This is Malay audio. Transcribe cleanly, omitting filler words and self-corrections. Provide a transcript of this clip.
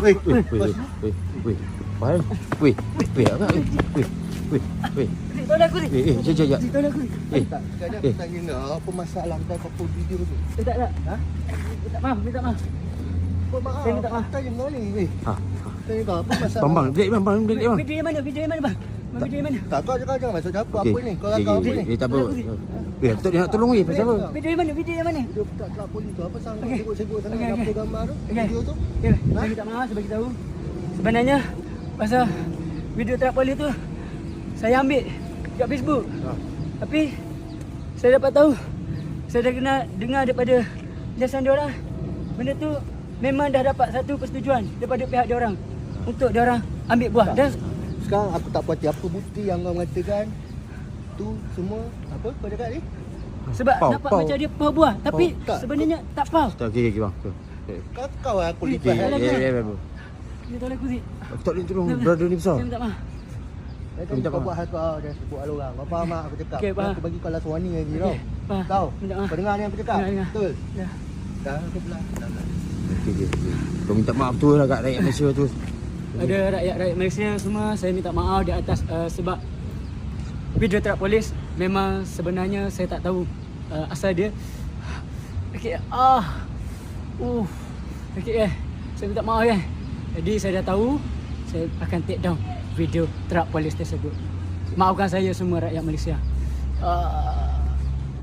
Weh, Weh. Faham? Weh. Apa? Weh. Tolong aku ni. Sekejap. Tolong aku ni. tak. Sekadar aku tanya kau, apa masalah kau upload video tu? Tak. Ha? Minta maaf. Apa maaf? Saya minta maaf. Tanya kau ni, weh. Ha. Tanya kau, apa masalah? Bang. Break bang. Video yang mana? Video yang mana bang? Video yang mana? Tak, kau jangan masuk apa ni? Kau rakam apa ni? Tak apa. Weh, betul dia nak tolong weh. Pasal apa? Video yang mana? Video yang mana? Dia tak polis tu. Apa sangat Okey. sibuk-sibuk sangat Okey, upload okey. gambar tu? Okey. Video tu? Okay, saya minta maaf sebab tahu. Sebenarnya pasal video trap polis tu saya ambil kat Facebook. Tapi saya dapat tahu, saya dah kena dengar daripada jelasan diorang, benda tu memang dah dapat satu persetujuan daripada pihak diorang untuk diorang ambil buah. Dan Sekarang aku tak puas apa bukti yang kau mengatakan tu semua apa kau cakap ni? sebab Pau, nampak pau. macam dia pau buah, tapi tak. sebenarnya tak pau. Okey bang. Kau aku lipat. Dia tolong aku Zik. Aku tak boleh tolong brother ni besar. Saya minta maaf. Minta kau buat hal kau dan sebut hal orang. Kau faham tak aku cakap? Okey, faham. Aku bagi kau last warning lagi tau. Okey, faham. Tahu? Minta maaf. Kau dengar ni yang aku cakap? Dengar. Betul? Ya. Dah aku belah. Okey. Kau minta maaf tu lah kat rakyat Malaysia tu. Ada rakyat Malaysia semua, saya minta maaf di atas sebab video trap polis memang sebenarnya saya tak tahu asal dia. Okey, okey, saya minta maaf kan. Jadi saya dah tahu, saya akan take down video trap polis tersebut. Maafkan saya semua rakyat Malaysia.